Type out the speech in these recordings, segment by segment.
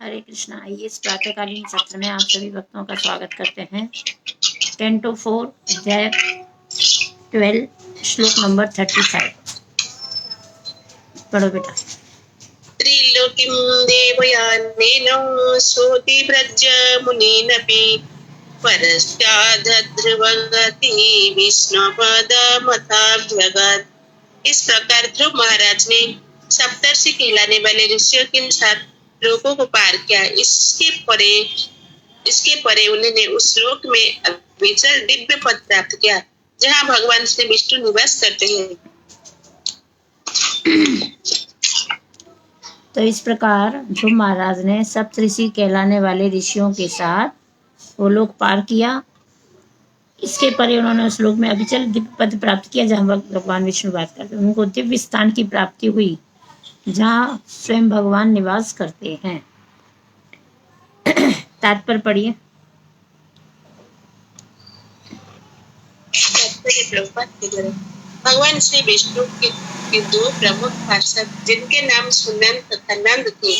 हरे कृष्णा। आइए इस प्रातःकालीन सत्र में आप सभी भक्तों का स्वागत करते हैं। 10 to 4 अध्याय 12 श्लोक नंबर 35। पढ़ो बेटा। त्रिलोकीं देवयानेन सोऽतिव्रज्य मुनीनपि परश्चाद्ध्रुवगति विष्णुपदमथाभ्यगत। इस प्रकार ध्रुव महाराज ने सप्तर्षि कहलाने वाले ऋषियों के साथ लोकों को पार किया। इसके परे उन्होंने उस लोक में अविचल दिव्य पद प्राप्त किया जहाँ भगवान श्री विष्णु निवास करते हैं। तो इस प्रकार ध्रुव महाराज ने सप्तऋषि कहलाने वाले ऋषियों के साथ वो लोक पार किया। इसके परे उन्होंने उस लोक में अविचल दिव्य पद प्राप्त किया जहाँ भगवान विष्णु बात करते हैं। उनको दिव्य स्थान की प्राप्ति हुई जहाँ स्वयं भगवान निवास करते हैं। तात्पर्य पढ़िए। भगवान श्री विष्णु के दो प्रमुख पार्षद जिनके नाम सुनंद तथा नंद थे,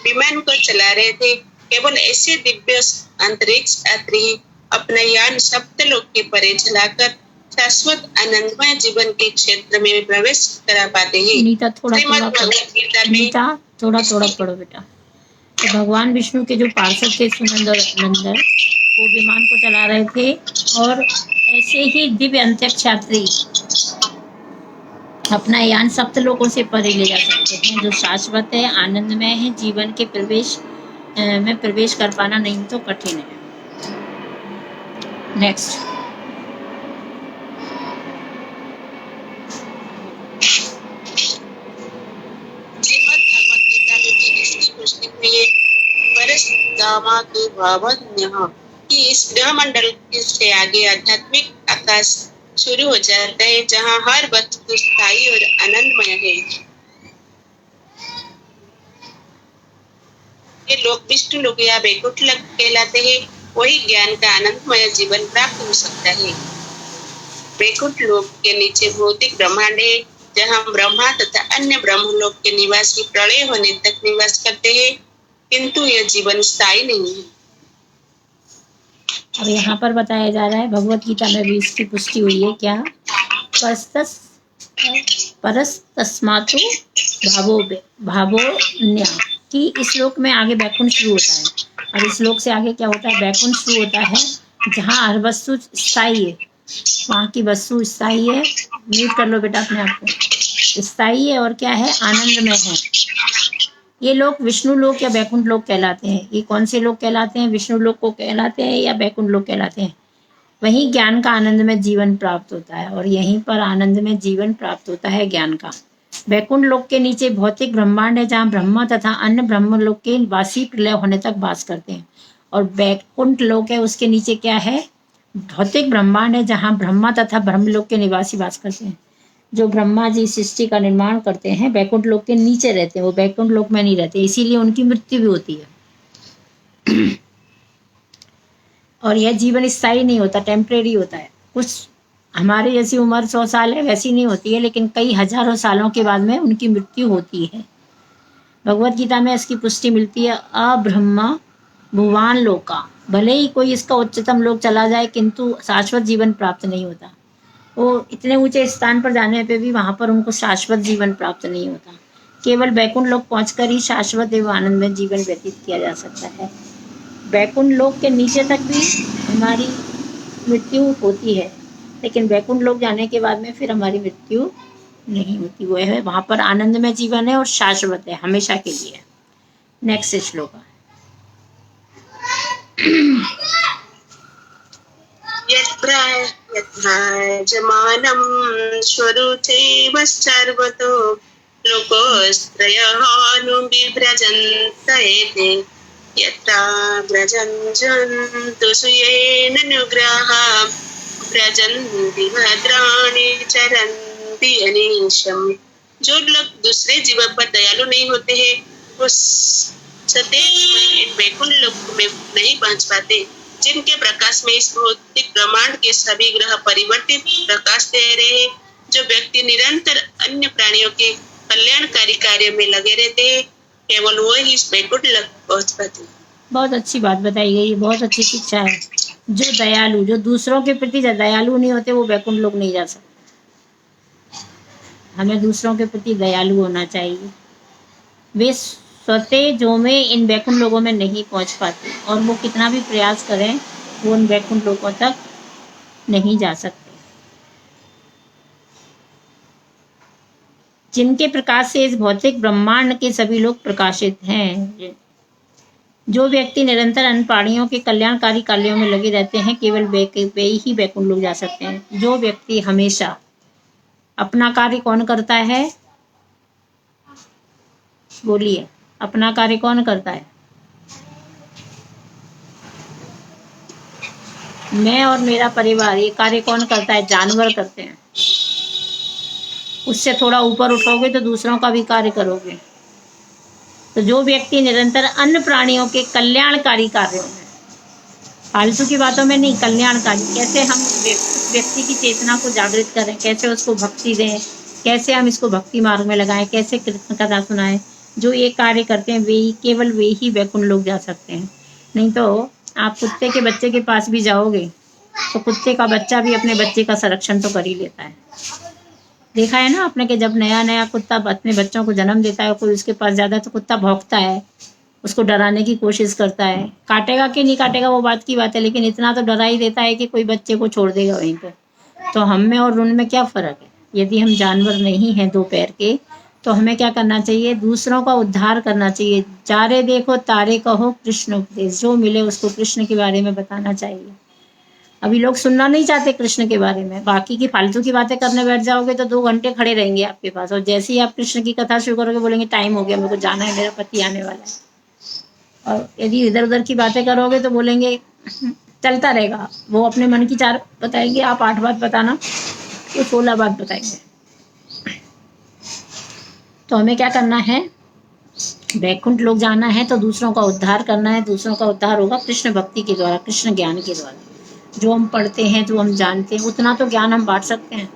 विमान को चला रहे थे। केवल ऐसे दिव्य अंतरिक्ष यात्री अपना यान सप्तलोक के परे चलाकर शाश्वत आनंदमय जीवन के क्षेत्र में प्रवेश करा पाते हैं। नीता थोड़ा पढ़ो बेटा। तो भगवान विष्णु के जो पार्षद थे सुनंद और नंदन, वो विमान को चला रहे थे और ऐसे ही दिव्य अंतरिक्ष यात्री अपना यान सप्तलोकों से परे ले जा सकते हैं, जो शाश्वत है, आनंदमय है। जीवन के में प्रवेश कर पाना नहीं तो कठिन है। नेक्स्ट। कि इस ब्रह्मंडल से आगे आध्यात्मिक आकाश शुरू हो जाता है जहाँ हर वस्तु स्थायी और आनंदमय है। ये लोग विष्णु लोक या वैकुंठ लोक कहलाते हैं। वही ज्ञान का आनंदमय जीवन प्राप्त हो सकता है। वैकुंठ लोक के नीचे भौतिक ब्रह्मांड है जहाँ ब्रह्मा तथा अन्य ब्रह्मलोक के निवासी प्रलय होने तक निवास करते हैं, किंतु यह जीवन स्थायी नहीं है। अब यहाँ पर बताया जा रहा है, भगवत गीता में भी इसकी पुष्टि हुई है। क्या? परस्तस्मातु भावोन्या, कि इस श्लोक में आगे बैकुंठ शुरू होता है और इस श्लोक से आगे क्या होता है? बैकुंठ शुरू होता है जहाँ हर वस्तु स्थायी है, वहाँ की वस्तु स्थायी है। म्यूट कर लो बेटा अपने आप को। स्थायी है और क्या है? आनंदमय है। ये लोग विष्णु लोक या बैकुंठ लोक कहलाते हैं। ये कौन से लोग कहलाते हैं? विष्णु लोक को कहलाते हैं या बैकुंठ लोक कहलाते हैं। वहीं ज्ञान का आनंद में जीवन प्राप्त होता है और यहीं पर आनंद में जीवन प्राप्त होता है ज्ञान का। बैकुंठ लोक के नीचे भौतिक ब्रह्मांड है जहाँ ब्रह्मा तथा अन्य ब्रह्म लोक के वासी प्रलय होने तक वास करते हैं। और बैकुंठ लोक है, उसके नीचे क्या है? भौतिक ब्रह्मांड है जहाँ ब्रह्मा तथा ब्रह्मलोक के निवासी वास करते हैं। जो ब्रह्मा जी सृष्टि का निर्माण करते हैं बैकुंठ लोक के नीचे रहते हैं, वो बैकुंठ लोक में नहीं रहते, इसीलिए उनकी मृत्यु भी होती है। और यह जीवन स्थायी नहीं होता, टेम्परेरी होता है। कुछ हमारे जैसी उम्र 100 साल है वैसी नहीं होती है, लेकिन कई हजारों सालों के बाद में उनकी मृत्यु होती है। भगवत गीता में इसकी पुष्टि मिलती है। अब्रह्मा भुवान लोका, भले ही कोई इसका उच्चतम लोक चला जाए किंतु शाश्वत जीवन प्राप्त नहीं होता। वो इतने ऊंचे स्थान पर जाने पे भी वहाँ पर उनको शाश्वत जीवन प्राप्त नहीं होता। केवल बैकुंठ लोक पहुंचकर ही शाश्वत एवं आनंद में जीवन व्यतीत किया जा सकता है। बैकुंठ लोक के नीचे तक भी हमारी मृत्यु होती है, लेकिन बैकुंठ लोक जाने के बाद में फिर हमारी मृत्यु नहीं होती। वो है वहाँ पर आनंद में जीवन है और शाश्वत है, हमेशा के लिए। नेक्स्ट श्लोक। जमानं स्वरूचैव सर्वतो लोकोस्त्रयहानुबिभ्रजन्त एते यथा व्रजन्तु सुयेनानुग्रहाः व्रजन्ति भद्राणि चरन्ति अनीशम्। जो लोग दूसरे जीवों पर दयालु नहीं होते हैं वो सदैव बैकुंठ लोक में नहीं पहुंच पाते। जिनके प्रकाश में इस भौतिक ब्रह्मांड के सभी ग्रह परिवर्तित प्रकाश दे रहे हैं, जो व्यक्ति निरंतर अन्य प्राणियों के कल्याणकारी कार्य में लगे रहते हैं, केवल वो ही बैकुंठ लोक पहुंच पाते हैं। बहुत अच्छी बात बताई गई, बहुत अच्छी शिक्षा है। जो दयालु, जो दूसरों के प्रति दयालु नहीं होते, वो वैकुंठ लोक नहीं जा सकते। हमें दूसरों के प्रति दयालु होना चाहिए। वे स्वतः जो में इन वैकुंठ लोकों में नहीं पहुंच पाते, और वो कितना भी प्रयास करें वो उन वैकुंठ लोकों तक नहीं जा सकते। जिनके प्रकाश से इस भौतिक ब्रह्मांड के सभी लोग प्रकाशित हैं। जो व्यक्ति निरंतर अन्य प्राणियों के कल्याणकारी कार्यों में लगे रहते हैं, केवल वे ही वैकुंठ लोक जा सकते हैं। जो व्यक्ति हमेशा अपना कार्य कौन करता है? बोलिए, अपना कार्य कौन करता है? मैं और मेरा परिवार, ये कार्य कौन करता है? जानवर करते हैं। उससे थोड़ा ऊपर उठोगे तो दूसरों का भी कार्य करोगे। तो जो व्यक्ति निरंतर अन्य प्राणियों के कल्याणकारी कार्यों में, फालतू की बातों में नहीं, कल्याणकारी, कैसे हम व्यक्ति की चेतना को जागृत करें, कैसे उसको भक्ति दें, कैसे हम इसको भक्ति मार्ग में लगाएं, कैसे कृष्ण कथा सुनाएं, जो ये कार्य करते हैं वे केवल वे ही वैकुंठ लोक जा सकते हैं। नहीं तो आप कुत्ते के बच्चे के पास भी जाओगे तो कुत्ते का बच्चा भी अपने बच्चे का संरक्षण तो कर ही लेता है। देखा है ना आपने कि जब नया नया कुत्ता अपने बच्चों को जन्म देता है, कोई उसके पास जाता है तो कुत्ता भौंकता है, उसको डराने की कोशिश करता है। काटेगा कि नहीं काटेगा वो बात की बात है, लेकिन इतना तो डरा ही देता है कि कोई बच्चे को छोड़ देगा वहीं पे। तो हम में और उनमें क्या फ़र्क है? यदि हम जानवर नहीं हैं दो पैर के, तो हमें क्या करना चाहिए? दूसरों का उद्धार करना चाहिए। जारे देखो तारे कहो कृष्ण उपदेश, जो मिले उसको कृष्ण के बारे में बताना चाहिए। अभी लोग सुनना नहीं चाहते कृष्ण के बारे में, बाकी की फालतू की बातें करने बैठ जाओगे तो 2 घंटे खड़े रहेंगे आपके पास, और जैसे ही आप कृष्ण की कथा शुरू करोगे बोलेंगे टाइम हो गया, मेरे को जाना है, मेरा पति आने वाला है। और यदि इधर उधर की बातें करोगे तो बोलेंगे चलता रहेगा। वो अपने मन की 4 बताएंगे, आप 8 बात बताना, वो 16 बात बताएंगे। तो हमें क्या करना है? वैकुंठ लोक जाना है तो दूसरों का उद्धार करना है। दूसरों का उद्धार होगा कृष्ण भक्ति के द्वारा, कृष्ण ज्ञान के द्वारा। जो हम पढ़ते हैं, जो हम जानते हैं, उतना तो ज्ञान हम बांट सकते हैं।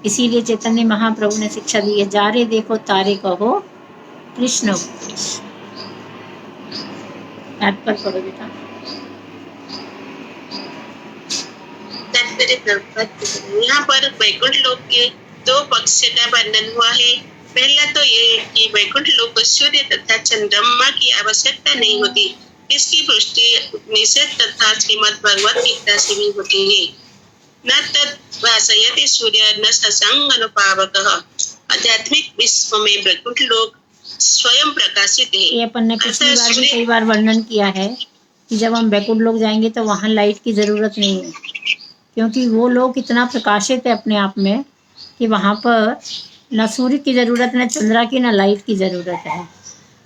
इसीलिए चैतन्य महाप्रभु ने शिक्षा दी है, जारे देखो तारे कहो कृष्ण उपदेश। याद पर पढ़ो बेटा। तात्पर्य प्रभुपाद। यहाँ पर वैकुंठ लोक के 2 पक्ष का वर्णन हुआ है। पहला तो ये कि वैकुंठ लोक को सूर्य तथा चंद्रमा की आवश्यकता नहीं होती। इसकी पुष्टि उपनिषद तथा श्रीमद् भगवत गीता से भी होती है। न तत् भासयति सूर्य न शशांक अनुपावकः। आध्यात्मिक विश्व में वैकुंठ लोक स्वयं प्रकाशित है। ये अपन ने पिछली बार भी कई बार वर्णन किया है कि जब हम वैकुंठ लोक जाएंगे तो वहाँ लाइट की ज़रूरत नहीं है, क्योंकि वो लोग इतना प्रकाशित है अपने आप में कि वहाँ पर न सूर्य की ज़रूरत, न चंद्रा की, न लाइट की ज़रूरत है।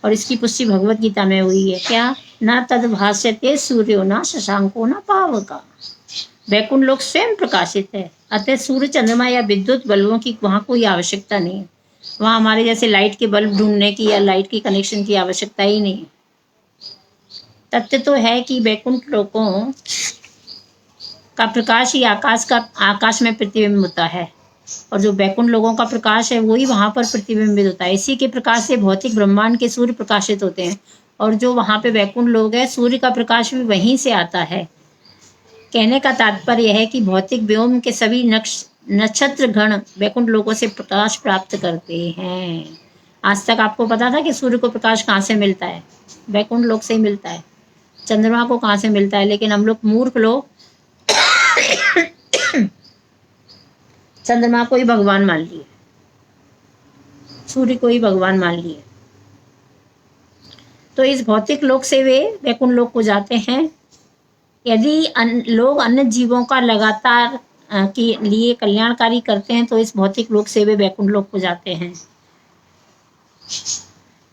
और इसकी पुष्टि भगवत गीता में हुई है। क्या? न तद भास्यते सूर्यो न शशांको न पावका। वैकुंठ लोक स्वयं प्रकाशित है, अतः सूर्य, चंद्रमा या विद्युत बल्बों की वहाँ कोई आवश्यकता नहीं है। वहाँ हमारे जैसे लाइट के बल्ब ढूंढने की या लाइट की कनेक्शन की आवश्यकता ही नहीं है। तथ्य तो है कि वैकुंठ लोकों का प्रकाश ही आकाश में प्रतिबिंब होता है, और जो वैकुंठ लोगों का प्रकाश है वही वहाँ पर प्रतिबिंबित होता है। इसी के प्रकाश से भौतिक ब्रह्मांड के सूर्य प्रकाशित होते हैं, और जो वहाँ पे वैकुंठ लोग हैं, सूर्य का प्रकाश भी वहीं से आता है। कहने का तात्पर्य है कि भौतिक व्योम के सभी नक्षत्र गण वैकुंठ लोकों से प्रकाश प्राप्त करते हैं। आज तक आपको पता था कि सूर्य को प्रकाश कहाँ से मिलता है? वैकुंठ लोक से ही मिलता है। चंद्रमा को कहाँ से मिलता है? लेकिन हम लोग मूर्ख लोग चंद्रमा को ही भगवान मान लिए, सूर्य को ही भगवान मान लिए। तो इस भौतिक लोक से वे वैकुंठ लोक को जाते हैं। यदि लोग अन्य जीवों का लगातार के लिए कल्याणकारी करते हैं तो इस भौतिक लोक से वे वैकुंठ लोक को जाते हैं।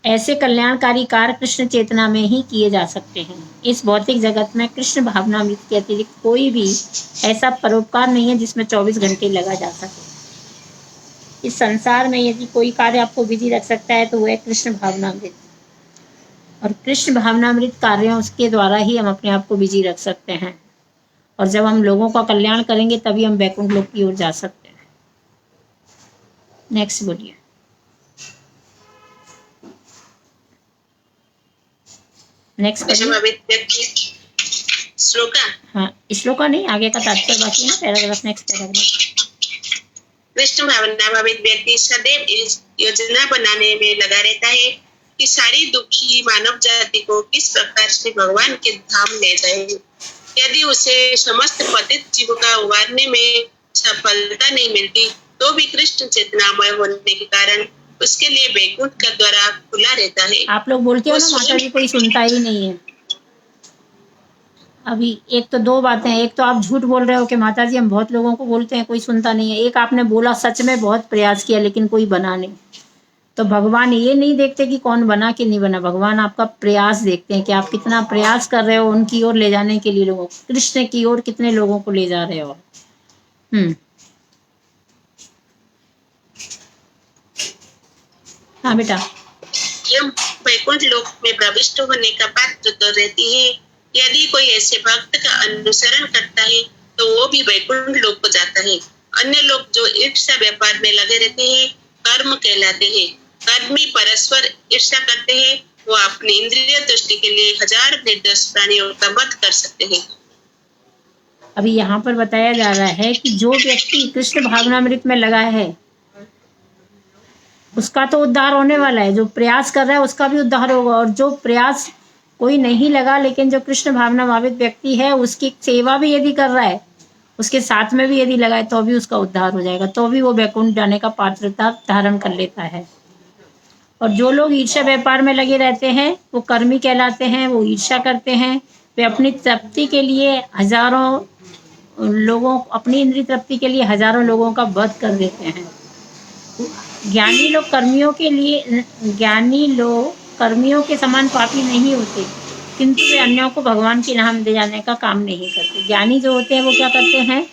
ऐसे कल्याणकारी कार्य कृष्ण चेतना में ही किए जा सकते हैं। इस भौतिक जगत में कृष्ण भावनामृत के अतिरिक्त कोई भी ऐसा परोपकार नहीं है जिसमें 24 घंटे लगा जा सके। इस संसार में यदि कोई कार्य आपको बिजी रख सकता है तो वह है कृष्ण भावनामृत, और कृष्ण भावनामृत कार्यों उसके द्वारा ही हम अपने आप को बिजी रख सकते हैं। और जब हम लोगों का कल्याण करेंगे तभी हम वैकुंठ लोक की ओर जा सकते हैं। नेक्स्ट बोलिए। नेक्स्ट कृष्ण पढ़िए। भावित व्यक्ति श्लोका हाँ, श्लोका नहीं, आगे का तात्पर्य बाकी है, पैराग्राफ, नेक्स्ट पैराग्राफ। कृष्ण भावना भावित व्यक्ति सदैव इस योजना बनाने में लगा रहता है कि सारी दुखी मानव जाति को किस प्रकार से भगवान के धाम ले जाए। यदि उसे समस्त पतित जीवों का उबारने में सफलता नहीं मिलती तो भी कृष्ण चेतनामय होने के कारण उसके लिए वैकुंठ का द्वारा खुला रहता है। आप लोग बोलते हो ना माता जी कोई सुनता ही नहीं है। अभी एक तो दो बातें हैं, एक तो आप झूठ बोल रहे हो कि माता जी हम बहुत लोगों को बोलते हैं कोई सुनता नहीं है, एक आपने बोला सच में बहुत प्रयास किया लेकिन कोई बना नहीं। तो भगवान ये नहीं देखते कि कौन बना कि नहीं बना, भगवान आपका प्रयास देखते हैं कि आप कितना प्रयास कर रहे हो उनकी ओर ले जाने के लिए, लोगों कृष्ण की ओर कितने लोगों को ले जा रहे हो। हाँ बेटा। यह वैकुंठ लोक में प्रविष्ट होने का पात्र तो रहती है। यदि कोई ऐसे भक्त का अनुसरण करता है तो वो भी वैकुंठ लोक को जाता है। अन्य लोग जो ईर्ष्या व्यापार में लगे रहते हैं कर्म कहलाते हैं। कर्मी परस्पर ईर्ष्या करते हैं, वो अपनी इंद्रिय तुष्टि के लिए 1000 निर्दोष प्राणियों का वध कर सकते हैं। अभी यहाँ पर बताया जा रहा है कि जो व्यक्ति कृष्ण भावनामृत में लगा है उसका तो उद्धार होने वाला है, जो प्रयास कर रहा है उसका भी उद्धार होगा, और जो प्रयास कोई नहीं लगा लेकिन जो कृष्ण भावना भावित व्यक्ति है उसकी सेवा भी यदि कर रहा है, उसके साथ में भी यदि लगाए तो भी उसका उद्धार हो जाएगा, तो भी वो वैकुंठ जाने का पात्रता धारण कर लेता है। और जो लोग ईर्ष्या व्यापार में लगे रहते हैं वो कर्मी कहलाते हैं, वो ईर्ष्या करते हैं, वे अपनी तृप्ति के लिए अपनी इंद्रिय तृप्ति के लिए हजारों लोगों का वध कर देते हैं। ज्ञानी लोग कर्मियों के समान पापी नहीं होते, किंतु वे अन्यों को भगवान की नाम दे जाने का काम नहीं करते। ज्ञानी जो होते हैं वो क्या करते हैं,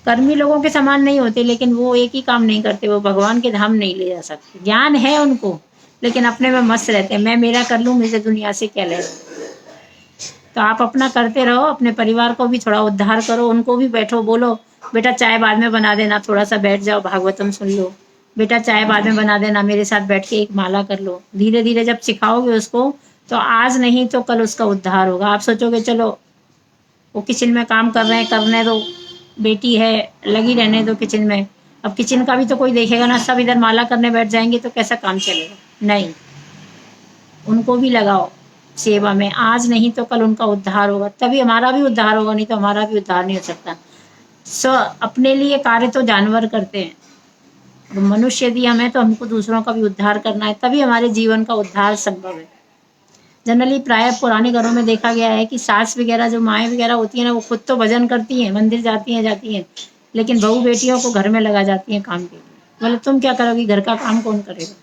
कर्मी लोगों के समान नहीं होते, लेकिन वो एक ही काम नहीं करते, वो भगवान के धाम नहीं ले जा सकते। ज्ञान है उनको लेकिन अपने में मस्त रहते हैं, मैं मेरा कर लूँ, मुझे दुनिया से क्या लेना। तो आप अपना करते रहो, अपने परिवार को भी थोड़ा उद्धार करो, उनको भी बैठो बोलो बेटा चाय बाद में बना देना, थोड़ा सा बैठ जाओ भागवतम सुन लो, बेटा चाय बाद में बना देना, मेरे साथ बैठ के एक माला कर लो। धीरे धीरे जब सिखाओगे उसको तो आज नहीं तो कल उसका उद्धार होगा। आप सोचोगे चलो वो किचन में काम कर रहे हैं, करने दो, बेटी है लगी रहने दो किचन में, अब किचन का भी तो कोई देखेगा ना, सब इधर माला करने बैठ जाएंगे तो कैसा काम चलेगा। नहीं, उनको भी लगाओ सेवा में, आज नहीं तो कल उनका उद्धार होगा, तभी हमारा भी उद्धार होगा, नहीं तो हमारा भी उद्धार नहीं हो सकता। अपने लिए कार्य तो जानवर करते हैं, अब मनुष्य यदि हमें तो हमको दूसरों का भी उद्धार करना है, तभी हमारे जीवन का उद्धार संभव है। जनरली प्राय पुराने घरों में देखा गया है कि सास वगैरह जो माएँ वगैरह होती हैं ना, वो खुद तो भजन करती हैं, मंदिर जाती हैं, लेकिन बहू बेटियों को घर में लगा जाती हैं काम के लिए। बोले तुम क्या करोगी, घर का काम कौन करेगा।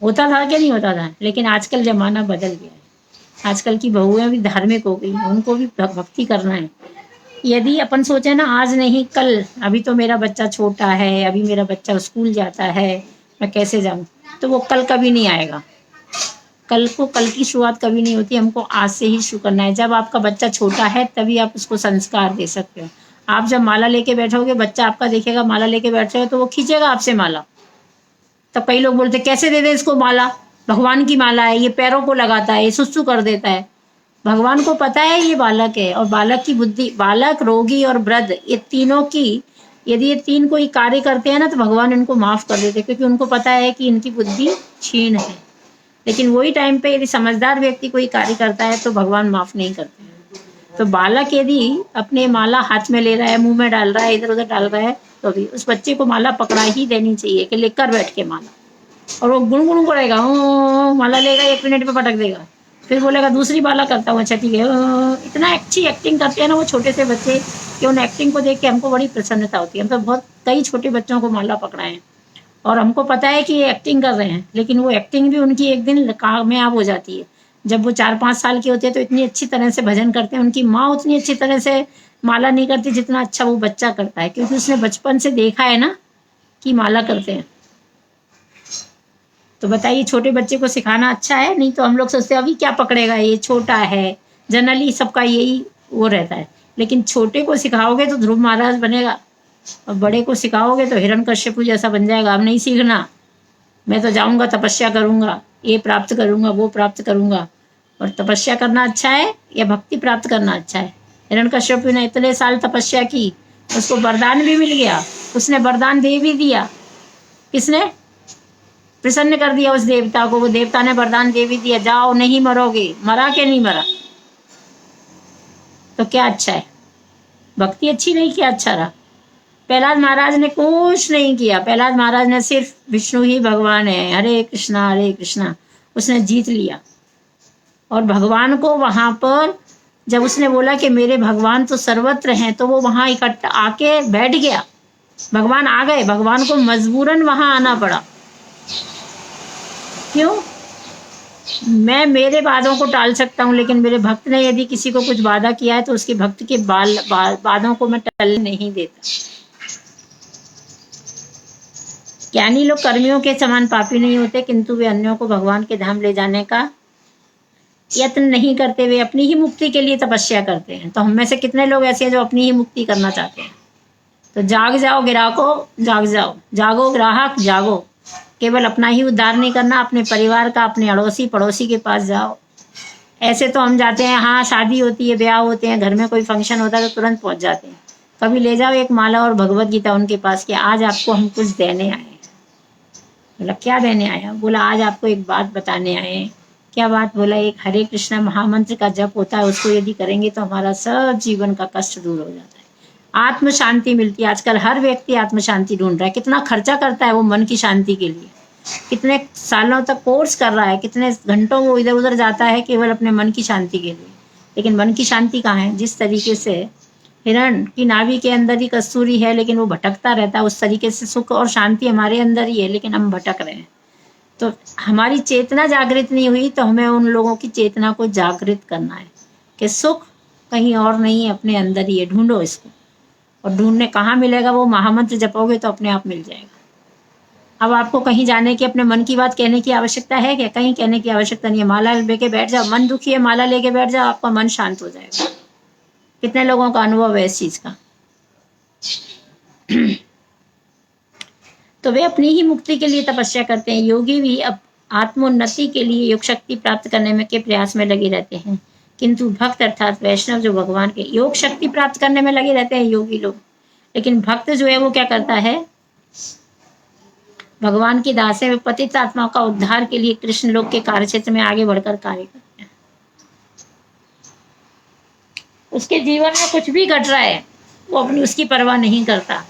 होता था क्या नहीं होता था, लेकिन आजकल जमाना बदल गया है। आजकल की बहुएं भी धार्मिक हो गई, उनको भी भक्ति करना है। यदि अपन सोचे ना आज नहीं कल, अभी तो मेरा बच्चा छोटा है, अभी मेरा बच्चा स्कूल जाता है, मैं कैसे जाऊं, तो वो कल कभी नहीं आएगा। कल की शुरुआत कभी नहीं होती, हमको आज से ही शुरू करना है। जब आपका बच्चा छोटा है तभी आप उसको संस्कार दे सकते हो। आप जब माला लेके बैठोगे, बच्चा आपका देखेगा माला लेके बैठे हो तो वो खींचेगा आपसे माला। तब कई लोग बोलते कैसे दे दे इसको माला, भगवान की माला है, ये पैरों को लगाता है, ये सुसु कर देता है। भगवान को पता है ये बालक है, और बालक की बुद्धि, बालक, रोगी और वृद्ध, ये तीनों की यदि ये तीन कोई कार्य करते हैं ना तो भगवान इनको माफ कर देते, क्योंकि उनको पता है कि इनकी बुद्धि क्षीण है। लेकिन वही टाइम पे यदि समझदार व्यक्ति कोई कार्य करता है तो भगवान माफ नहीं करते। तो बालक यदि अपने माला हाथ में ले रहा है, मुंह में डाल रहा है, इधर उधर डाल रहा है, तो भी उस बच्चे को माला पकड़ा ही देनी चाहिए कि लेकर बैठ के माला, और वो गुणगुण करेगा, माला लेगा 1 मिनट में पटक देगा, फिर बोलेगा दूसरी माला करता हूँ, अच्छा ठीक है। इतना अच्छी एक्टिंग करते हैं ना वो छोटे से बच्चे कि उन एक्टिंग को देख के हमको बड़ी प्रसन्नता होती है। हम तो बहुत कई छोटे बच्चों को माला पकड़ाए हैं और हमको पता है कि ये एक्टिंग कर रहे हैं, लेकिन वो एक्टिंग भी उनकी एक दिन कामयाब हो जाती है। जब वो 4-5 साल के होते हैं तो इतनी अच्छी तरह से भजन करते हैं, उनकी माँ उतनी अच्छी तरह से माला नहीं करती जितना अच्छा वो बच्चा करता है, क्योंकि उसने बचपन से देखा है ना कि माला करते हैं। तो बताइए छोटे बच्चे को सिखाना अच्छा है? नहीं तो हम लोग सोचते हैं अभी क्या पकड़ेगा, ये छोटा है, जनरली सबका यही वो रहता है। लेकिन छोटे को सिखाओगे तो ध्रुव महाराज बनेगा, और बड़े को सिखाओगे तो हिरण्यकश्यप जैसा बन जाएगा। अब नहीं सीखना, मैं तो जाऊंगा तपस्या करूंगा, ये प्राप्त करूंगा, वो प्राप्त करूंगा। और तपस्या करना अच्छा है या भक्ति प्राप्त करना अच्छा है? हिरण्यकश्यप ने इतने साल तपस्या की, उसको वरदान भी मिल गया, उसने वरदान दे भी दिया। किसने? प्रसन्न कर दिया उस देवता को, वो देवता ने वरदान दे भी दिया, जाओ नहीं मरोगे। मरा के नहीं मरा, तो क्या अच्छा है? भक्ति अच्छी नहीं, क्या अच्छा रहा? प्रहलाद महाराज ने कुछ नहीं किया, प्रहलाद महाराज ने सिर्फ विष्णु ही भगवान है, हरे कृष्णा, उसने जीत लिया। और भगवान को वहां पर जब उसने बोला कि मेरे भगवान तो सर्वत्र हैं, तो वो वहां इकट्ठा आके बैठ गया। भगवान आ गए, भगवान को मजबूरन वहां आना पड़ा। क्यों? मैं मेरे वादों को टाल सकता हूँ, लेकिन मेरे भक्त ने यदि किसी को कुछ वादा किया है तो उसके भक्त के वादों को मैं टलने नहीं देता। ज्ञानी लोग कर्मियों के समान पापी नहीं होते, किंतु वे अन्यों को भगवान के धाम ले जाने का यत्न नहीं करते, वे अपनी ही मुक्ति के लिए तपस्या करते हैं। तो हम में से कितने लोग ऐसे हैं जो अपनी ही मुक्ति करना चाहते हैं? तो जाग जाओ ग्राहको, जाग जाओ, जागो ग्राहक जागो। केवल अपना ही उद्धार नहीं करना, अपने परिवार का, अपने अड़ोसी पड़ोसी के पास जाओ। ऐसे तो हम जाते हैं, हाँ शादी होती है, ब्याह होते हैं, घर में कोई फंक्शन होता है तो तुरंत पहुंच जाते हैं। कभी ले जाओ एक माला और भगवत गीता उनके पास कि आज आपको हम कुछ देने आए हैं। बोला क्या देने आया? बोला आज आपको एक बात बताने आए हैं। क्या बात? बोला एक हरे कृष्णा महामंत्र का जप होता है, उसको यदि करेंगे तो हमारा सब जीवन का कष्ट दूर हो जाता है, आत्म शांति मिलती है। आजकल हर व्यक्ति आत्म शांति ढूंढ रहा है, कितना खर्चा करता है वो मन की शांति के लिए, कितने सालों तक कोर्स कर रहा है, कितने घंटों वो इधर उधर जाता है केवल अपने मन की शांति के लिए। लेकिन मन की शांति कहाँ है? जिस तरीके से हिरण की नाभि के अंदर ही कस्तूरी है लेकिन वो भटकता रहता है, उस तरीके से सुख और शांति हमारे अंदर ही है लेकिन हम भटक रहे हैं। तो हमारी चेतना जागृत नहीं हुई, तो हमें उन लोगों की चेतना को जागृत करना है कि सुख कहीं और नहीं है, अपने अंदर ही है, ढूंढो इसको। और ढूंढने कहाँ मिलेगा? वो महामंत्र जपोगे तो अपने आप मिल जाएगा। अब आपको कहीं जाने की, अपने मन की बात कहने की आवश्यकता है क्या? कहीं कहने की आवश्यकता नहीं है। माला लेके बैठ जाओ, मन दुखी है माला लेके बैठ जाओ, आपका मन शांत हो जाएगा। कितने लोगों का अनुभव है इस चीज का? तो वे अपनी ही मुक्ति के लिए तपस्या करते हैं। योगी भी अब आत्मोन्नति के लिए योग शक्ति प्राप्त करने में के प्रयास में लगे रहते हैं, किंतु भक्त अर्थात वैष्णव जो भगवान के योग शक्ति प्राप्त करने में लगे रहते हैं योगी लोग, लेकिन भक्त जो है वो क्या करता है? भगवान की दास है, वे पतित आत्माओं का उद्धार के लिए कृष्ण लोक के कार्य क्षेत्र में आगे बढ़कर कार्य करते हैं। उसके जीवन में कुछ भी घट रहा है वो अपनी उसकी परवाह नहीं करता।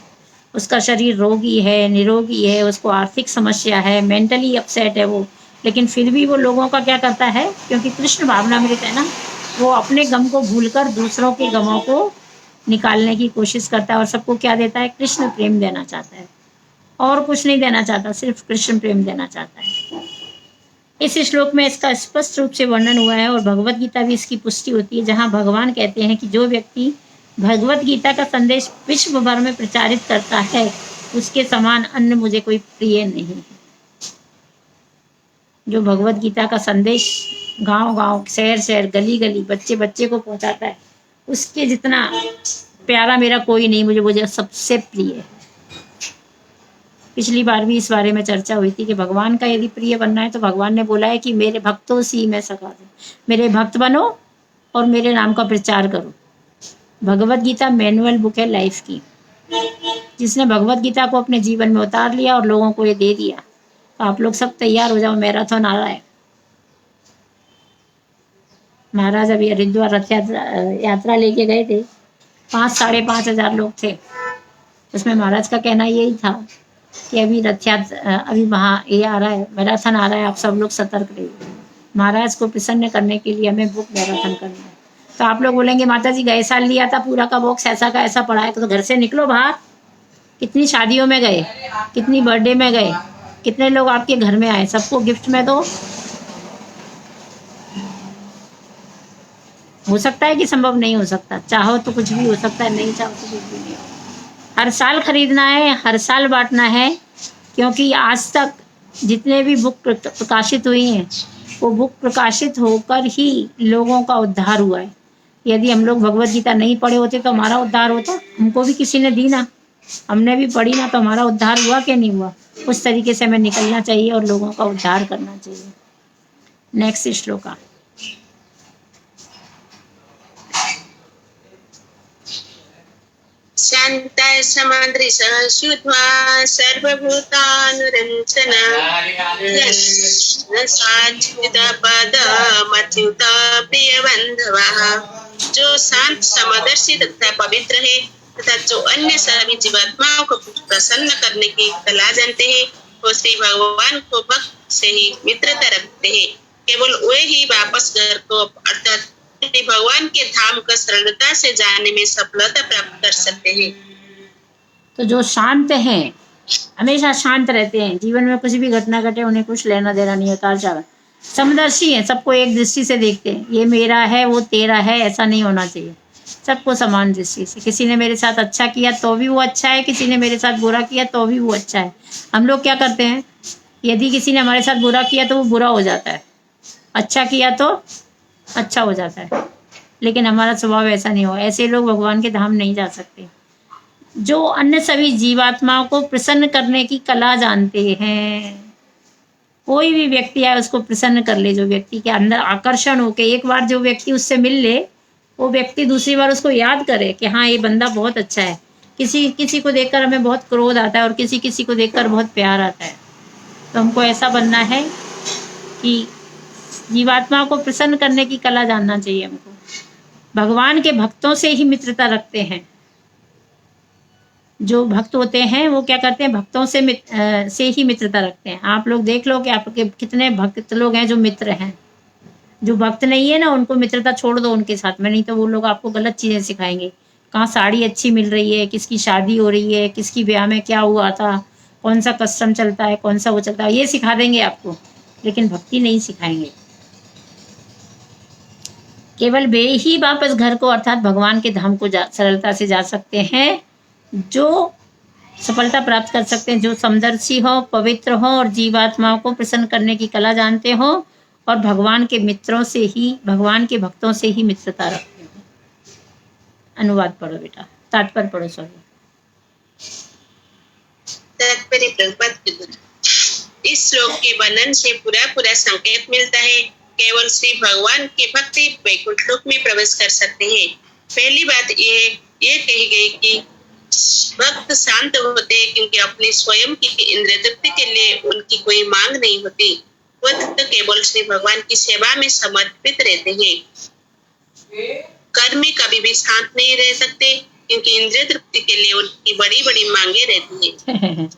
उसका शरीर रोगी है, निरोगी है, उसको आर्थिक समस्या है, मेंटली अपसेट है वो, लेकिन फिर भी वो लोगों का क्या करता है? क्योंकि कृष्ण भावना में रहता है ना, वो अपने गम को भूलकर दूसरों के गमों को निकालने की कोशिश करता है और सबको क्या देता है? कृष्ण प्रेम देना चाहता है, और कुछ नहीं देना चाहता, सिर्फ कृष्ण प्रेम देना चाहता है। इस श्लोक में इसका स्पष्ट रूप से वर्णन हुआ है और भगवत गीता भी इसकी पुष्टि होती है, जहाँ भगवान कहते हैं कि जो व्यक्ति भगवत गीता का संदेश विश्व भर में प्रचारित करता है उसके समान अन्य मुझे कोई प्रिय नहीं है। जो भगवत गीता का संदेश गांव गांव, शहर शहर, गली गली, बच्चे बच्चे को पहुंचाता है, उसके जितना प्यारा मेरा कोई नहीं, मुझे सबसे प्रिय है। पिछली बार भी इस बारे में चर्चा हुई थी कि भगवान का यदि प्रिय बनना है तो भगवान ने बोला है कि मेरे भक्तों से ही मैं सखा दूं, मेरे भक्त बनो और मेरे नाम का प्रचार करो। भगवत गीता मैनुअल बुक है लाइफ की। जिसने भगवत गीता को अपने जीवन में उतार लिया और लोगों को ये दे दिया, तो आप लोग सब तैयार हो जाओ, मैराथन आ रहा है। महाराज अभी हरिद्वार रथ यात्रा लेके गए थे, 5,500 लोग थे। उसमें महाराज का कहना यही था कि अभी अभी वहाँ ये आ रहा है, मैराथन आ रहा है, आप सब लोग सतर्क रहिए। महाराज को प्रसन्न करने के लिए हमें बुक मैराथन करना है। तो आप लोग बोलेंगे माता जी गए साल लिया था पूरा का बॉक्स ऐसा का ऐसा पड़ा है, तो घर से निकलो बाहर। कितनी शादियों में गए, कितनी बर्थडे में गए, कितने लोग आपके घर में आए, सबको गिफ्ट में दो। हो सकता है कि संभव नहीं हो सकता, चाहो तो कुछ भी हो सकता है, नहीं चाहो तो कुछ भी नहीं हो। हर साल खरीदना है, हर साल बांटना है, क्योंकि आज तक जितने भी बुक प्रकाशित हुई हैं वो बुक प्रकाशित होकर ही लोगों का उद्धार हुआ है। यदि हम लोग भगवत गीता नहीं पढ़े होते तो हमारा उद्धार होता? हमको भी किसी ने दी ना, हमने भी पढ़ी ना, तो हमारा उद्धार हुआ कि नहीं हुआ? उस तरीके से हमें निकलना चाहिए और लोगों का उद्धार करना चाहिए। नेक्स्ट श्लोका। शान्ताय समादृशः शुद्ध्वा सर्वभूतानुरञ्जन साच्युता प्रियबन्धवः। जो शांत समदर्शी तथा पवित्र है तथा जो अन्य सभी जीवात्माओं को प्रसन्न करने की कला जानते हैं, वो श्री भगवान को भक्त से ही मित्रता रखते हैं। केवल वे ही वापस घर को अर्थात श्री भगवान के धाम को सरलता से जाने में सफलता प्राप्त कर सकते हैं। तो जो शांत हैं, हमेशा शांत रहते हैं, जीवन में कुछ भी घटना घटे उन्हें कुछ लेना देना नहीं होता। समदर्शी हैं, सबको एक दृष्टि से देखते हैं, ये मेरा है वो तेरा है ऐसा नहीं होना चाहिए। सबको समान दृष्टि से, किसी ने मेरे साथ अच्छा किया तो भी वो अच्छा है, किसी ने मेरे साथ बुरा किया तो भी वो अच्छा है। हम लोग क्या करते हैं, यदि किसी ने हमारे साथ बुरा किया तो वो बुरा हो जाता है, अच्छा किया तो अच्छा हो जाता है, लेकिन हमारा स्वभाव ऐसा नहीं हो। ऐसे लोग भगवान के धाम नहीं जा सकते। जो अन्य सभी जीवात्माओं को प्रसन्न करने की कला जानते हैं, कोई भी व्यक्ति आए उसको प्रसन्न कर ले, जो व्यक्ति के अंदर आकर्षण हो के एक बार जो व्यक्ति उससे मिल ले, वो व्यक्ति दूसरी बार उसको याद करे कि हाँ ये बंदा बहुत अच्छा है। किसी किसी को देखकर हमें बहुत क्रोध आता है और किसी किसी को देखकर बहुत प्यार आता है। तो हमको ऐसा बनना है कि जीवात्मा को प्रसन्न करने की कला जानना चाहिए हमको। भगवान के भक्तों से ही मित्रता रखते हैं। जो भक्त होते हैं वो क्या करते हैं, भक्तों से ही मित्रता रखते हैं। आप लोग देख लो कि आपके कितने भक्त लोग हैं जो मित्र हैं। जो भक्त नहीं है ना, उनको मित्रता छोड़ दो उनके साथ में, नहीं तो वो लोग आपको गलत चीज़ें सिखाएंगे। कहाँ साड़ी अच्छी मिल रही है, किसकी शादी हो रही है, किसकी ब्याह में क्या हुआ था, कौन सा कस्टम चलता है, कौन सा वो चलता है, ये सिखा देंगे आपको, लेकिन भक्ति नहीं सिखाएंगे। केवल वे ही वापस घर को अर्थात भगवान के धाम को सरलता से जा सकते हैं, जो सफलता प्राप्त कर सकते हैं, जो समदर्शी हो, पवित्र हो और जीवात्माओं को प्रसन्न करने की कला जानते हो और भगवान के मित्रों से ही, भगवान के भक्तों से ही मित्रता रखते हो। अनुवाद पढ़ो बेटा, तात्पर्य पढ़ो। सॉरी, तात्पर्य प्रभुपाद की गुरु। इस श्लोक के वर्णन से पूरा संकेत मिलता है। केवल श्री भगवान के भक्त वैकुंठ लोक में प्रवेश कर सकते हैं। पहली बात ये कही गई कि भक्त शांत होते हैं क्योंकि अपने स्वयं की इंद्रिय तृप्ति के लिए उनकी कोई मांग नहीं होती। वह तो केवल श्री भगवान की सेवा में समर्पित रहते हैं। कर्म में कभी भी शांत नहीं रह सकते क्योंकि इंद्रिय तृप्ति के लिए उनकी बड़ी बड़ी मांगे रहती है।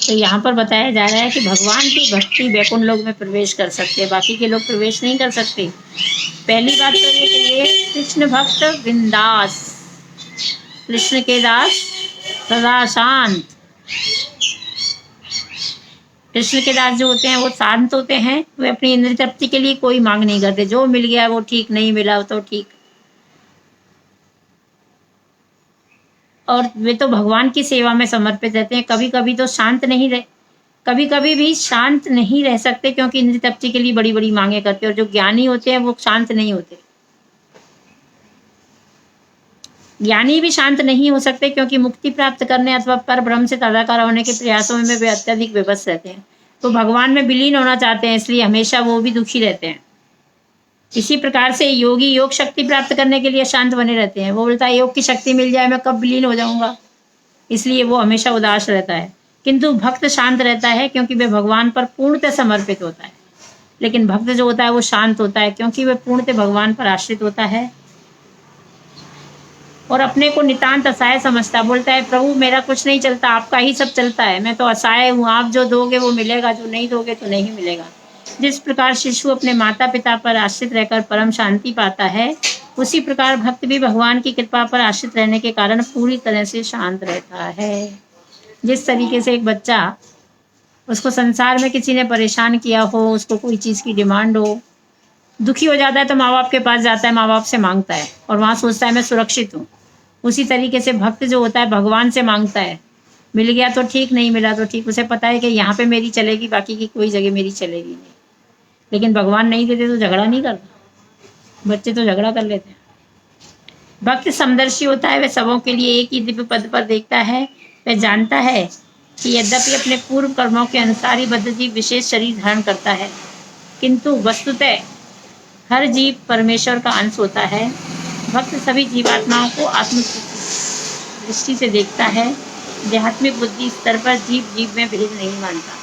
तो यहाँ पर बताया जा रहा है कि भगवान की भक्ति वैकुंठ लोक में प्रवेश कर सकते हैं, बाकी के लोग प्रवेश नहीं कर सकते। पहली बात तो ये कृष्ण भक्त बिंदास, कृष्ण के दास सदा शांत। कृष्ण के दास जो होते हैं वो शांत होते हैं, वे अपनी इंद्रिय तृप्ति के लिए कोई मांग नहीं करते। जो मिल गया वो ठीक, नहीं मिला तो ठीक। और वे तो भगवान की सेवा में समर्पित रहते हैं। कभी कभी भी शांत नहीं रह सकते क्योंकि इंद्रिय तृप्ति के लिए बड़ी बड़ी मांगे करते हैं। और जो ज्ञानी होते हैं वो शांत नहीं होते। ज्ञानी भी शांत नहीं हो सकते क्योंकि मुक्ति प्राप्त करने अथवा पर ब्रह्म से तदाकार होने के प्रयासों में वे अत्यधिक विवश रहते हैं। तो भगवान में विलीन होना चाहते हैं, इसलिए हमेशा वो भी दुखी रहते हैं। इसी प्रकार से योगी योग शक्ति प्राप्त करने के लिए शांत बने रहते हैं। वो बोलता है योग की शक्ति मिल जाए मैं कब विलीन हो जाऊंगा, इसलिए वो हमेशा उदास रहता है। किंतु भक्त शांत रहता है क्योंकि वे भगवान पर पूर्णतः समर्पित होता है। लेकिन भक्त जो होता है वो शांत होता है क्योंकि वह पूर्णतः भगवान पर आश्रित होता है और अपने को नितांत असहाय समझता। बोलता है प्रभु मेरा कुछ नहीं चलता, आपका ही सब चलता है, मैं तो असहाय हूँ, आप जो दोगे वो मिलेगा, जो नहीं दोगे तो नहीं मिलेगा। जिस प्रकार शिशु अपने माता पिता पर आश्रित रहकर परम शांति पाता है, उसी प्रकार भक्त भी भगवान की कृपा पर आश्रित रहने के कारण पूरी तरह से शांत रहता है। जिस तरीके से एक बच्चा, उसको संसार में किसी ने परेशान किया हो, उसको कोई चीज़ की डिमांड हो, दुखी हो जाता है तो माँ बाप के पास जाता है, माँ बाप से मांगता है और वहाँ सोचता है मैं सुरक्षित हूँ। उसी तरीके से भक्त जो होता है भगवान से मांगता है, मिल गया तो ठीक, नहीं मिला तो ठीक। उसे पता है कि यहाँ पे मेरी चलेगी, बाकी की कोई जगह मेरी चलेगी नहीं। लेकिन भगवान नहीं देते तो झगड़ा नहीं करता। बच्चे तो झगड़ा कर लेते हैं। भक्त समदर्शी होता है, वह सबों के लिए एक ही दिव्य पद पर देखता है। वह जानता है कि यद्यपि अपने पूर्व कर्मों के अनुसार ही बद्ध जीव विशेष शरीर धारण करता है, किंतु वस्तुतः हर जीव परमेश्वर का अंश होता है। भक्त सभी जीवात्माओं को आत्म दृष्टि से देखता है। आध्यात्मिक बुद्धि स्तर पर जीव जीव में भेद नहीं मानता।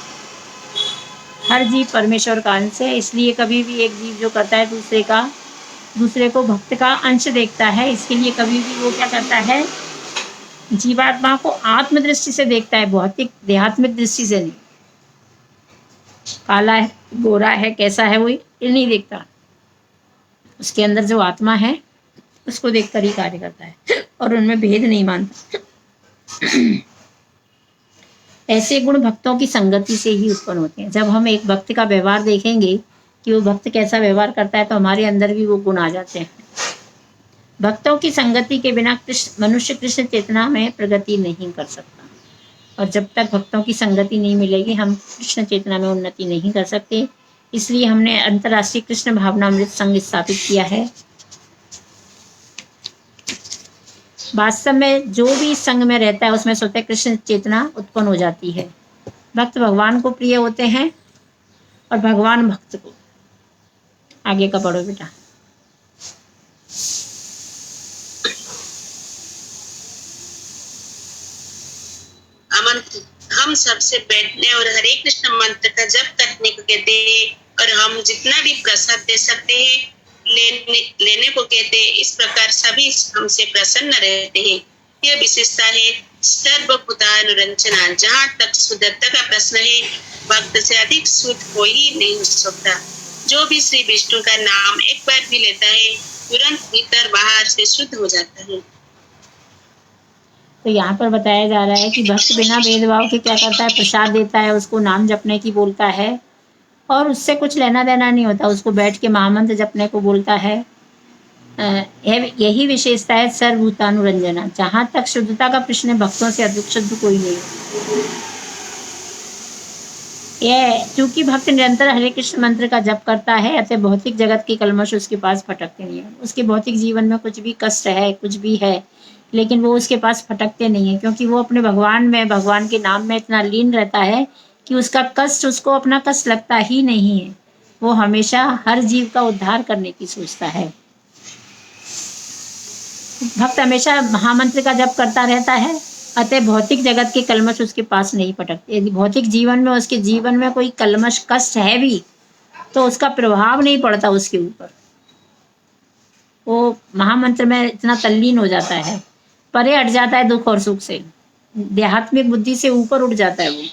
हर जीव परमेश्वर का अंश है, इसलिए कभी भी एक जीव जो करता है दूसरे को भक्त का अंश देखता है। इसके लिए कभी भी वो क्या करता है, जीवात्मा को आत्म दृष्टि से देखता है, भौतिक देहात्मिक दृष्टि से नहीं। काला है, गोरा है, कैसा है, वो ये नहीं देखता। उसके अंदर जो आत्मा है उसको देखकर ही कार्य करता है और उनमें भेद नहीं मानता। ऐसे गुण भक्तों की संगति से ही उत्पन्न होते हैं। जब हम एक भक्त का व्यवहार देखेंगे कि वो भक्त कैसा व्यवहार करता है, तो हमारे अंदर भी वो गुण आ जाते हैं। भक्तों की संगति के बिना मनुष्य कृष्ण चेतना में प्रगति नहीं कर सकता, और जब तक भक्तों की संगति नहीं मिलेगी हम कृष्ण चेतना में उन्नति नहीं कर सकते। इसलिए हमने अंतर्राष्ट्रीय कृष्ण भावनामृत संघ स्थापित किया है। वास्तव में जो भी इस संघ में रहता है उसमें स्वतः कृष्ण चेतना उत्पन्न हो जाती है। भक्त भगवान को प्रिय होते हैं और भगवान भक्त को। आगे का पढ़ो बेटा। अमन, हम सबसे बैठने और हरे कृष्ण मंत्र का जप करने को कहते हैं, और हम जितना भी प्रसाद दे सकते हैं लेने को कहते हैं। इस प्रकार सभी हमसे प्रसन्न रहते हैं। यह विशेषता है सर्वभूतानुरंजना। जहाँ तक शुद्धता का प्रश्न है, भक्त से अधिक शुद्ध कोई नहीं हो सकता। जो भी श्री विष्णु का नाम एक बार भी लेता है तुरंत भीतर बाहर से शुद्ध हो जाता है। तो यहाँ पर बताया जा रहा है कि भक्त बिना भेदभाव के क्या करता है, प्रसाद देता है, उसको नाम जपने की बोलता है और उससे कुछ लेना देना नहीं होता। उसको बैठ के महामंत्र जपने को बोलता है। यही विशेषता है सर्वभूतानुरंजना। जहाँ तक शुद्धता का प्रश्न है, भक्तों से अधिक शुद्ध कोई नहीं। यह चूंकि भक्त निरंतर हरे कृष्ण मंत्र का जप करता है, अतः भौतिक जगत की कलमश उसके पास फटकते नहीं है। उसके भौतिक जीवन में कुछ भी कष्ट है, कुछ भी है, लेकिन वो उसके पास फटकते नहीं है, क्योंकि वो अपने भगवान में, भगवान के नाम में इतना लीन रहता है कि उसका कष्ट उसको अपना कष्ट लगता ही नहीं है। वो हमेशा हर जीव का उद्धार करने की सोचता है। भक्त हमेशा महामंत्र का जप करता रहता है, अतः भौतिक जगत के कलमश उसके पास नहीं पटकते। यदि भौतिक जीवन में उसके जीवन में कोई कलमश कष्ट है भी, तो उसका प्रभाव नहीं पड़ता उसके ऊपर। वो महामंत्र में इतना तल्लीन हो जाता है, परे हट जाता है दुख और सुख से, देहात्मिक बुद्धि से ऊपर उठ जाता है वो।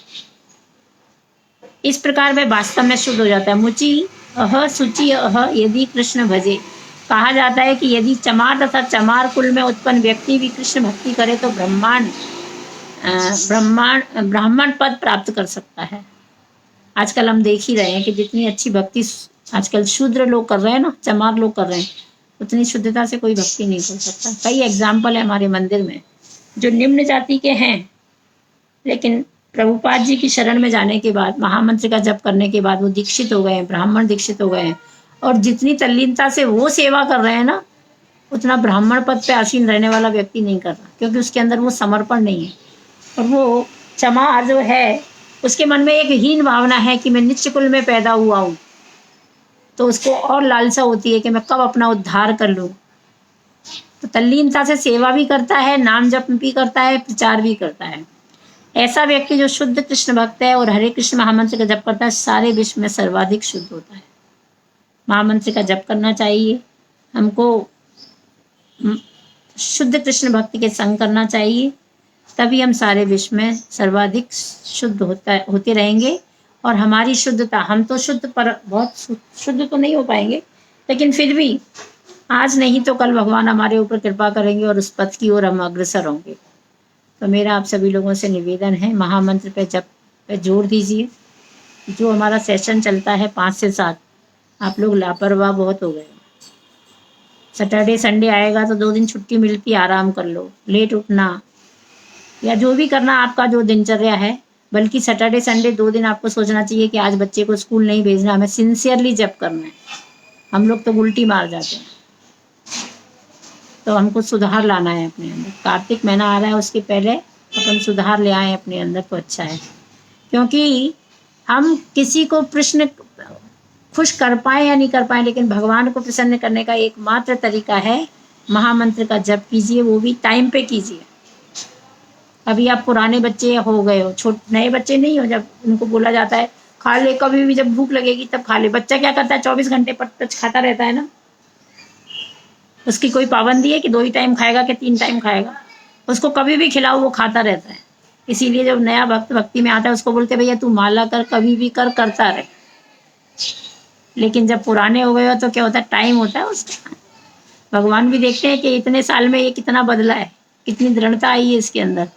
इस प्रकार वह वास्तव में शुद्ध हो जाता है। मुचि अह शुचि अह यदि कृष्ण भजे। कहा जाता है कि यदि चमार तथा चमार कुल में उत्पन्न व्यक्ति भी कृष्ण भक्ति करे तो ब्राह्मण पद प्राप्त कर सकता है। आजकल हम देख ही रहे हैं कि जितनी अच्छी भक्ति आजकल शूद्र लोग कर रहे हैं ना, चमार लोग कर रहे हैं, उतनी शुद्धता से कोई भक्ति नहीं कर सकता। कई एग्जाम्पल है हमारे मंदिर में जो निम्न जाति के हैं, लेकिन प्रभुपाद जी की शरण में जाने के बाद, महामंत्र का जप करने के बाद वो दीक्षित हो गए हैं, ब्राह्मण दीक्षित हो गए हैं। और जितनी तल्लीनता से वो सेवा कर रहे हैं ना, उतना ब्राह्मण पद पे आसीन रहने वाला व्यक्ति नहीं कर रहा, क्योंकि उसके अंदर वो समर्पण नहीं है। और वो चमार जो है, उसके मन में एक हीन भावना है कि मैं नीच कुल में पैदा हुआ हूँ, तो उसको और लालसा होती है कि मैं कब अपना उद्धार कर लूँ। तो तल्लीनता से सेवा भी करता है, नाम जप भी करता है, प्रचार भी करता है। ऐसा व्यक्ति जो शुद्ध कृष्ण भक्त है और हरे कृष्ण महामंत्र का जप करता है, सारे विश्व में सर्वाधिक शुद्ध होता है। महामंत्र का जप करना चाहिए हमको, शुद्ध कृष्ण भक्ति के संग करना चाहिए, तभी हम सारे विश्व में सर्वाधिक शुद्ध होते रहेंगे। और हमारी शुद्धता, हम तो शुद्ध पर बहुत शुद्ध तो नहीं हो पाएंगे, लेकिन फिर भी आज नहीं तो कल भगवान हमारे ऊपर कृपा करेंगे और उस पथ की ओर हम अग्रसर होंगे। तो मेरा आप सभी लोगों से निवेदन है, महामंत्र पे जप पे जोर दीजिए। जो हमारा सेशन चलता है 5 से 7, आप लोग लापरवाह बहुत हो गए। सैटरडे संडे आएगा तो 2 दिन छुट्टी मिलती, आराम कर लो, लेट उठना या जो भी करना आपका जो दिनचर्या है, बल्कि सैटरडे संडे 2 दिन आपको सोचना चाहिए कि आज बच्चे को स्कूल नहीं भेजना, हमें सिंसियरली जप करना है। हम लोग तो उल्टी मार जाते हैं। तो हमको सुधार लाना है अपने अंदर। कार्तिक महीना आ रहा है, उसके पहले अपन सुधार ले आए अपने अंदर तो अच्छा है। क्योंकि हम किसी को प्रश्न खुश कर पाए या नहीं कर पाए, लेकिन भगवान को प्रसन्न करने का एकमात्र तरीका है महामंत्र का जप कीजिए, वो भी टाइम पे कीजिए। अभी आप पुराने बच्चे हो गए हो, नए बच्चे नहीं हो, जब उनको बोला जाता है खा ले, कभी भी जब भूख लगेगी तब खा ले, बच्चा क्या करता है 24 घंटे पट खाता रहता है ना। उसकी कोई पाबंदी है कि 2 ही टाइम खाएगा कि 3 टाइम खाएगा, उसको कभी भी खिलाओ वो खाता रहता है। इसीलिए जब नया भक्त भक्ति में आता है उसको बोलते भैया तू माला कर, कभी भी कर, करता रहे। लेकिन जब पुराने हो गए हो तो क्या होता है, टाइम होता है उसका। भगवान भी देखते हैं कि इतने साल में ये कितना बदला है, कितनी दृढ़ता आई है इसके अंदर।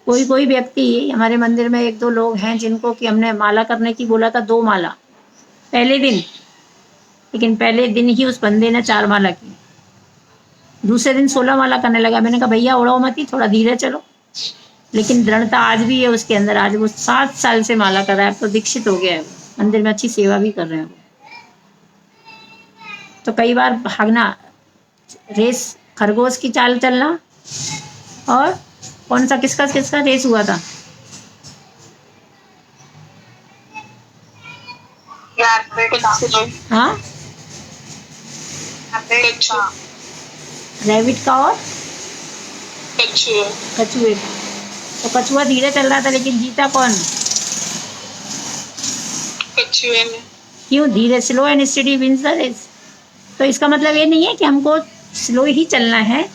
कोई कोई व्यक्ति, हमारे मंदिर में 1-2 लोग हैं जिनको कि हमने माला करने की बोला था 2 माला पहले दिन, लेकिन पहले दिन ही उस बंदे ने 4 माला की, दूसरे दिन 16 माला करने लगा। मैंने कहा भैया उड़ो मत ही, थोड़ा धीरे चलो। लेकिन दृढ़ता आज भी है उसके अंदर, आज वो 7 साल से माला कर रहा है, अब तो दीक्षित हो गया है, मंदिर में अच्छी सेवा भी कर रहे हैं वो। तो कई बार भागना, रेस, खरगोश की चाल चलना, और कौन सा किसका रेस हुआ था, हाँ रैबिट का और कछुए का। तो कछुआ धीरे चल रहा था लेकिन जीता कौन, कछुए ने। क्यों, धीरे, slow and study wins the race. तो इसका मतलब ये नहीं है कि हमको स्लो ही चलना है।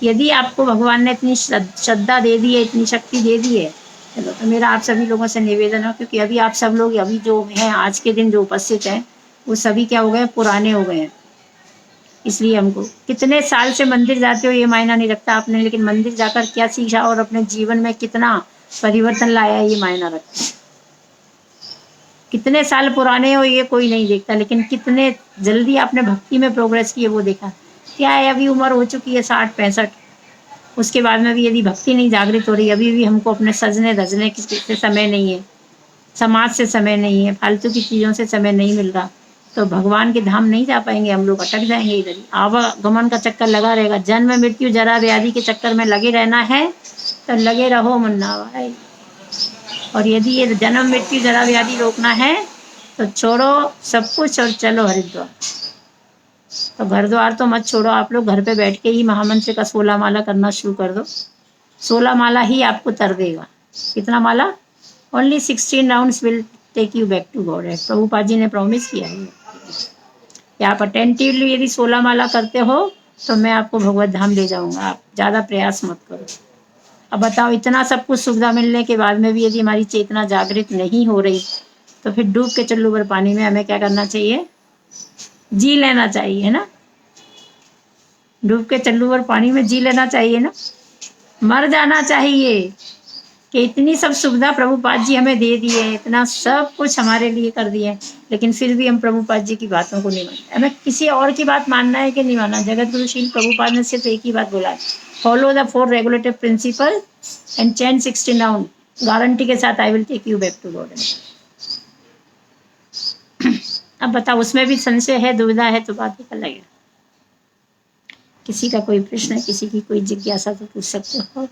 यदि आपको भगवान ने इतनी श्रद्धा दे दी है, इतनी शक्ति दे दी है, चलो, तो मेरा आप सभी लोगों से निवेदन है, क्योंकि अभी आप सब लोग अभी जो हैं आज के दिन जो उपस्थित हैं वो सभी क्या हो गए, पुराने हो गए हैं। इसलिए हमको कितने साल से मंदिर जाते हो ये मायना नहीं रखता आपने, लेकिन मंदिर जाकर क्या सीखा और अपने जीवन में कितना परिवर्तन लाया ये मायना रखता है। कितने साल पुराने हो ये कोई नहीं देखता, लेकिन कितने जल्दी आपने भक्ति में प्रोग्रेस की है वो देखा। क्या है, अभी उम्र हो चुकी है 60-65, उसके बाद में भी यदि भक्ति नहीं जागृत हो रही, अभी भी हमको अपने सजने धजने से समय नहीं है, समाज से समय नहीं है, फालतू की चीज़ों से समय नहीं मिल रहा, तो भगवान के धाम नहीं जा पाएंगे, हम लोग अटक जाएंगे इधर ही। आवागमन का चक्कर लगा रहेगा, जन्म मृत्यु जरा व्याधि के चक्कर में लगे रहना है तो लगे रहो मुन्ना भाई। और यदि ये जन्म मृत्यु जरा व्याधि रोकना है तो छोड़ो सब कुछ और चलो हरिद्वार। तो घर द्वार तो मत छोड़ो, आप लोग घर पे बैठ के ही महामंत्र का 16 माला करना शुरू कर दो। 16 माला ही आपको तर देगा। कितना माला? Only 16 rounds will take you back to God. Prabhupad ji ने प्रॉमिस किया है कि आप अटेंटिवली यदि 16 माला करते हो तो मैं आपको भगवत धाम ले जाऊंगा। आप ज़्यादा प्रयास मत करो। अब बताओ, इतना सब कुछ सुविधा मिलने के बाद में भी यदि हमारी चेतना जागृत नहीं हो रही तो फिर डूब के चल्लू भर पानी में हमें क्या करना चाहिए? जी लेना चाहिए, है ना। डूब के चल्लू भर पानी में जी लेना चाहिए ना, मर जाना चाहिए कि इतनी सब सुविधा प्रभुपाद जी हमें दे दी है, इतना सब कुछ हमारे लिए कर दिया है, लेकिन फिर भी हम प्रभुपाद जी की बातों को नहीं मानते। हमें किसी और की बात मानना है कि नहीं मानना? जगत गुरु श्री प्रभुपाद ने सिर्फ एक ही बात बोला है, follow the 4 regulative principle and chant 16 round. Guarantee के साथ I will take you back to God. अब बताओ, उसमें भी संशय है, दुविधा है तो बात निकल लगेगा। किसी का कोई प्रश्न है, किसी की कोई जिज्ञासा तो पूछ सकते हो।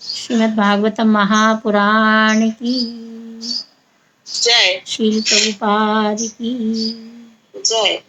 श्रीमद् भागवतम महापुराण की जय। श्रील प्रभुपाद की जय।